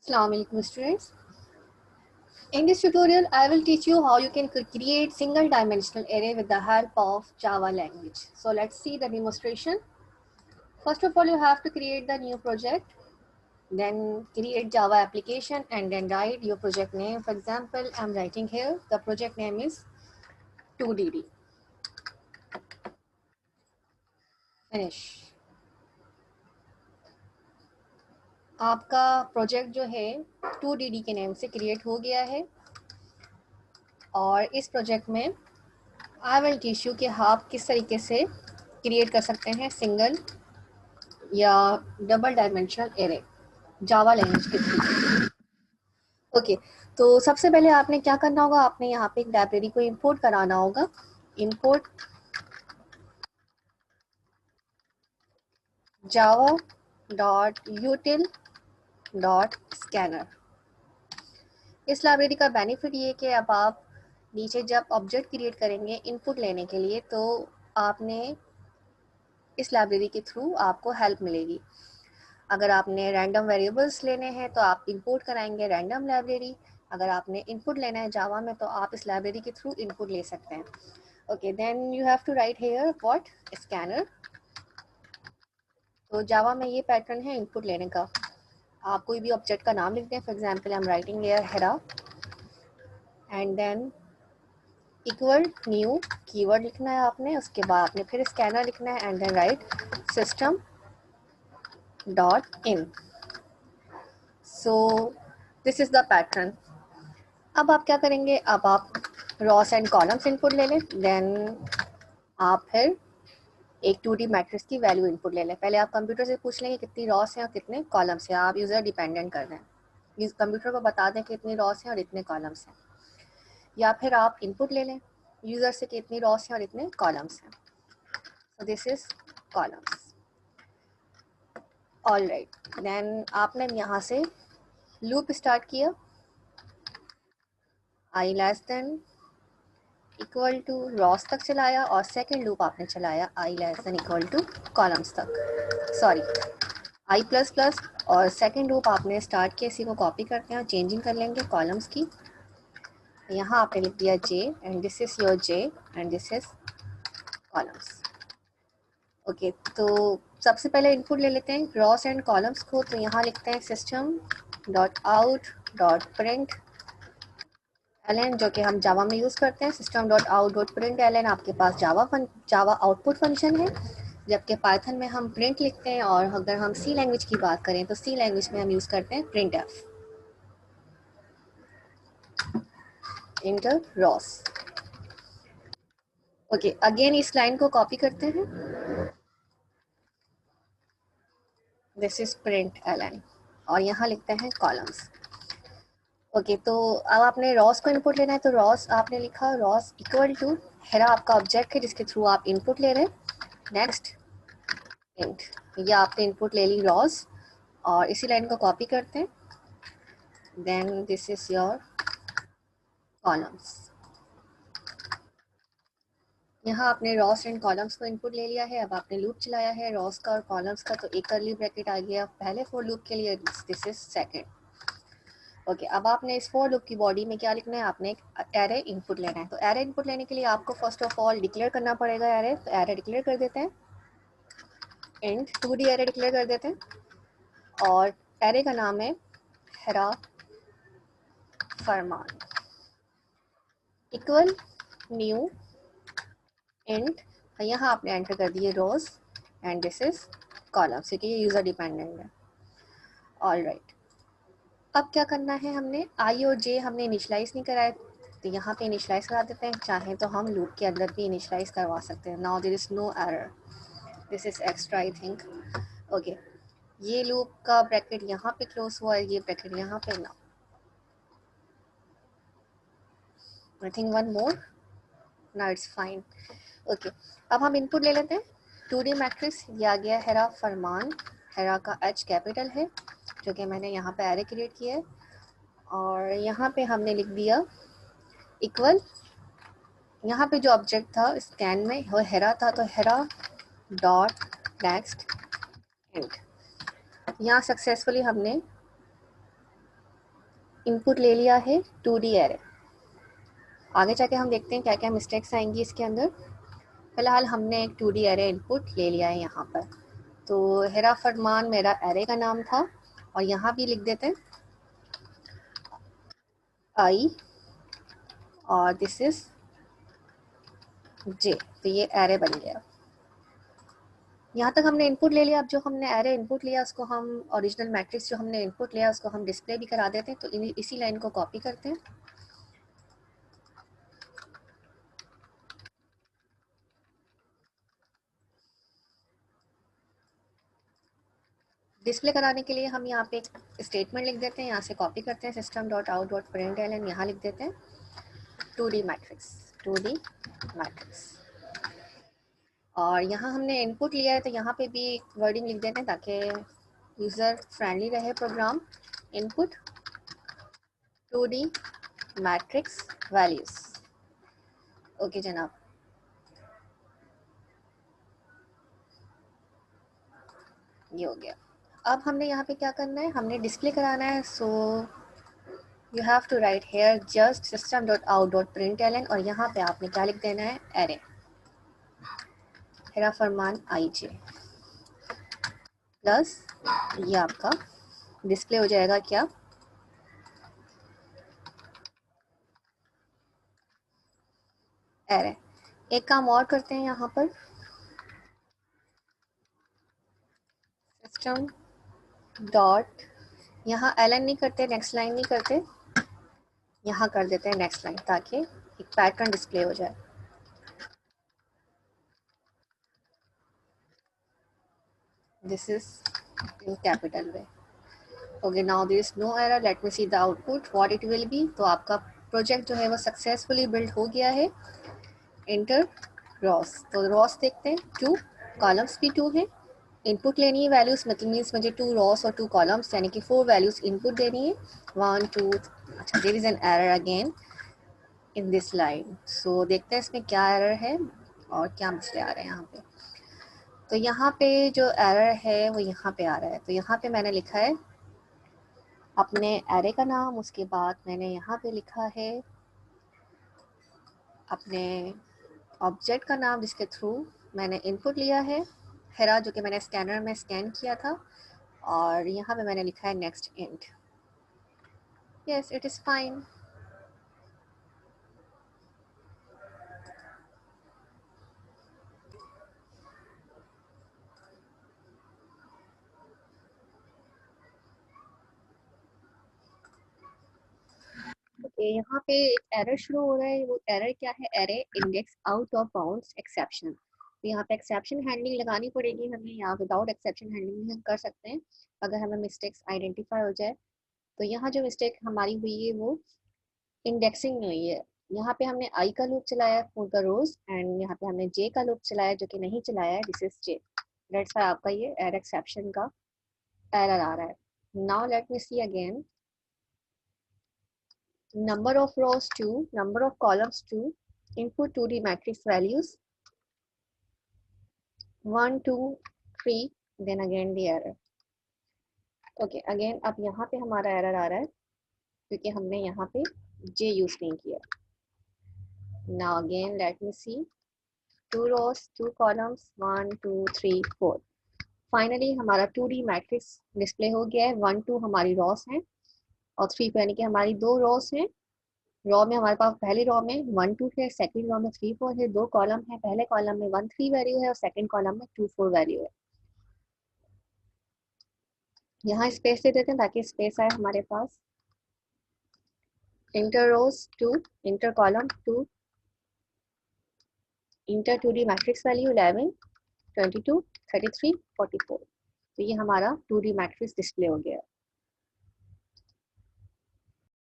Assalamu alaikum students. In this tutorial, I will teach you how you can create single dimensional array with the help of Java language. So let's see the demonstration. First of all, you have to create the new project, then create Java application and then write your project name. For example, I'm writing here, the project name is 2DD. Finish. आपका project जो है 2DD के name से create हो गया है और इस प्रोजेक्ट में आई विल टीच यू कि आप किस तरीके से क्रिएट कर सकते हैं सिंगल या double dimensional array Java language के थ्रू। ओके, तो सबसे पहले आपने क्या करना होगा, आपने यहाँ पे एक लाइब्रेरी को इंपोर्ट कराना होगा। Import Java dot यूटिल dot scanner. इस लाइब्रेरी का बेनिफिट ये कि अब आप नीचे जब ऑब्जेक्ट क्रिएट करेंगे इनपुट लेने के लिए, तो आपने इस लाइब्रेरी के थ्रू आपको हेल्प मिलेगी। अगर आपने रैंडम वेरिएबल्स लेने हैं तो आप इंपोर्ट कराएंगे रैंडम लाइब्रेरी। अगर आपने इनपुट लेना है जावा में तो आप इस लाइब्रेरी के थ्रू इनपुट ले सकते हैं। Okay, then you have to write here what scanner. तो जावा में ये पैटर्न है इनपुट लेने का। आप कोई भी ऑब्जेक्ट का नाम लिख दें। For example I am writing here Hera and than equal new keyword लिखना है आपने। उसके बाद आपने फिर स्कैनर लिखना है and then write system dot in. So this is the pattern. अब आप क्या करेंगे, अब आप रॉस एंड कॉलम्स इनपुट ले लें, देन आप फिर एक 2D मैट्रिक्स की वैल्यू इनपुट ले लें। पहले आप कंप्यूटर से पूछ लेंगे कितनी रॉस हैं और कितने कॉलम्स हैं। आप यूज़र डिपेंडेंट कर दें, कंप्यूटर को बता दें कि इतनी रॉस हैं और इतने कॉलम्स हैं। या फिर आप इनपुट ले लें यूज़र से कि इतनी रॉस हैं और इतने कॉलम्स हैं। So this is columns. Alright, then आपने यहाँ से लूप स्टार्ट किया I less than equal to rows तक चलाया और सेकंड लूप आपने चलाया I less than equal to columns तक, सॉरी आई प्लस प्लस। और सेकंड लूप आपने स्टार्ट किया, इसी को कॉपी करते हैं और चेंजिंग कर लेंगे कॉलम्स की। यहाँ आपने लिख दिया जे and this is your J and this is columns. Okay, तो सबसे पहले इनपुट ले लेते हैं रॉस एंड कॉलम्स को। तो यहाँ लिखते हैं system dot out dot println, जो कि हम जावा में यूज़ करते हैं। System dot out dot println आपके पास जावा आउटपुट फंक्शन है, जबकि पाइथन में हम प्रिंट लिखते हैं। और अगर हम सी लैंग्वेज की बात करें तो सी लैंग्वेज में हम यूज़ करते हैं print F inter Ross. Okay, again इस लाइन को कॉपी करते हैं, दिस इज प्रिंट एलन और यहाँ लिखते हैं कॉलम्स। ओके, तो अब आपने रॉस को इनपुट लेना है। तो रॉस आपने लिखा रॉस इक्वल टू हेरा आपका ऑब्जेक्ट है जिसके थ्रू आप इनपुट ले रहे हैं। नेक्स्ट इंट, ये आपने इनपुट ले ली रॉस और इसी लाइन को कॉपी करते हैं, then this is your columns. यहाँ आपने रॉस एंड कॉलम्स को इनपुट ले लिया है। अब आपने लूप चलाया है रॉस का और कॉलम्स का, तो एक कर्ली ब्रैकेट आ गया पहले फॉर लूप के लिए, दिस इज सेकंड। ओके, अब आपने इस फॉर लूप की बॉडी में क्या लिखना है, आपने एक एरे इनपुट लेना है। तो एरे इनपुट लेने के लिए आपको फर्स्ट ऑफ ऑल डिक्लेयर करना पड़ेगा एरे। तो एरे डिक्लेयर कर देते हैं, इंट 2D एरे डिक्लेयर कर देते हैं और एरे का नाम है हेरा फरमान इक्वल न्यू इंट। यहाँ आपने एंटर कर दिए रोज एंड दिस इज कॉलम, क्योंकि ये यूज़र डिपेंडेंट है। ऑलराइट, अब क्या करना है, हमने आई और जे हमने इनिशलाइज नहीं कराया, तो यहाँ पे इनिशलाइज करा देते हैं। चाहें तो हम लूप के अंदर भी इनिशलाइज करवा सकते हैं। Now there is no error, this is extra I think. Okay, ये लूप का ब्रैकेट यहाँ पे क्लोज हुआ है, ये ब्रैकेट यहाँ पे ना, आई थिंक वन मोर, ना इट्स फाइन। ओके, अब हम इनपुट ले लेते हैं 2D मैट्रिक्स। ये आ गया हेरा फरमान, हेरा का H कैपिटल है जो कि मैंने यहाँ पे एरे क्रिएट किया है और यहाँ पे हमने लिख दिया इक्वल, यहाँ पे जो ऑब्जेक्ट था स्कैन में वो हेरा था, तो हेरा डॉट नेक्स्ट इंट। यहाँ सक्सेसफुली हमने इनपुट ले लिया है 2D एरे। आगे जाके हम देखते हैं क्या क्या मिस्टेक्स आएंगी इसके अंदर। फिलहाल हमने एक 2D एरे इनपुट ले लिया है यहाँ पर। तो हेरा फरमान मेरा एरे का नाम था, और यहाँ भी लिख देते हैं आई और दिस इज जे। तो ये एरे बन गया। यहाँ तक हमने इनपुट ले लिया। अब जो हमने एरे इनपुट लिया उसको हम ओरिजिनल मैट्रिक्स जो हमने इनपुट लिया उसको हम डिस्प्ले भी करा देते हैं। तो इसी लाइन को कॉपी करते हैं। डिस्प्ले कराने के लिए हम यहाँ पे एक स्टेटमेंट लिख देते हैं, यहाँ से कॉपी करते हैं system dot out dot println, यहाँ लिख देते हैं 2D मैट्रिक्स 2D मैट्रिक्स। और यहाँ हमने इनपुट लिया है तो यहाँ पे भी वर्डिंग लिख देते हैं ताकि यूज़र फ्रेंडली रहे program. Input 2D matrix values. Okay जनाब, ये हो गया। अब हमने यहाँ पे क्या करना है, हमने डिस्प्ले कराना है। So you have to write here just system dot out dot println, और यहाँ पे आपने क्या लिख देना है, एरे हेरा फरमान आई जे प्लस ये आपका डिस्प्ले हो जाएगा क्या, एरे। एक काम और करते हैं यहाँ पर, सिस्टम डॉट, यहाँ एलन नहीं करते, नेक्स्ट लाइन नहीं करते, यहाँ कर देते हैं नेक्स्ट लाइन ताकि एक पैटर्न डिस्प्ले हो जाए। This is in capital way. Okay, now there is no error, let me see the output what it will be. तो आपका प्रोजेक्ट जो है वो सक्सेसफुली बिल्ड हो गया है। इंटर रॉस, तो रॉस देखते हैं 2, कॉलम्स भी 2 है। इनपुट लेनी है वैल्यूज, मतलब मीन्स मुझे 2 रॉस और 2 कॉलम्स यानी कि 4 वैल्यूज इनपुट देनी है। 1 2। अच्छा, there is an error again in this line. So देखते हैं इसमें क्या एरर है और क्या मसले आ रहे हैं यहाँ पे। तो यहाँ पे जो एरर है वो यहाँ पे आ रहा है। तो यहाँ पे मैंने लिखा है अपने एरे का नाम, उसके बाद मैंने यहाँ पे लिखा है अपने ऑब्जेक्ट का नाम जिसके थ्रू मैंने इनपुट लिया है हेरा, जो कि मैंने स्कैनर में स्कैन किया था, और यहाँ पे मैंने लिखा है next int. Yes, it is fine. Okay, यहाँ पे एक एरर शुरू हो रहा है। वो एरर क्या है, array index out of bounds exception. तो यहाँ पे एक्सेप्शन हैंडलिंग लगानी पड़ेगी हमें। यहाँ विदाउट एक्सेप्शन हैंडलिंग भी हम कर सकते हैं अगर हमें मिस्टेक्स आइडेंटिफाई हो जाए। तो यहाँ जो मिस्टेक हमारी हुई है वो इंडेक्सिंग में हुई है। यहाँ पे हमने आई का लूप चलाया फॉर द रोज, एंड यहाँ पे हमने जे का लूप चलाया जो कि नहीं चलाया है, this is J. That's why आपका ये एरर एक्सेप्शन का एरर आ रहा है। Now let me see again, number of rows 2, number of columns 2, input 2D matrix values 1 2 3, then again the error. Okay, again अब यहाँ पे हमारा एरर आ रहा है क्योंकि हमने यहाँ पे j यूज नहीं किया। Now again let me see, 2 rows 2 columns 1 2 3 4। Finally हमारा 2D मैट्रिक्स डिस्प्ले हो गया है। 1 2 हमारी रॉस हैं और 3 यानी कि हमारी 2 रॉस हैं। रॉ में हमारे पास पहली रॉ में 1 2 है, सेकंड रॉ में 3 4 है। 2 कॉलम है, पहले कॉलम में 1 3 वैल्यू है और सेकंड कॉलम में 2 4 वैल्यू है। यहाँ स्पेस दे देते हैं ताकि स्पेस आए हमारे पास। इंटर रोज 2, inter column 2, inter 2D matrix value 11 22 33 44। तो ये हमारा 2D मैट्रिक्स डिस्प्ले हो गया।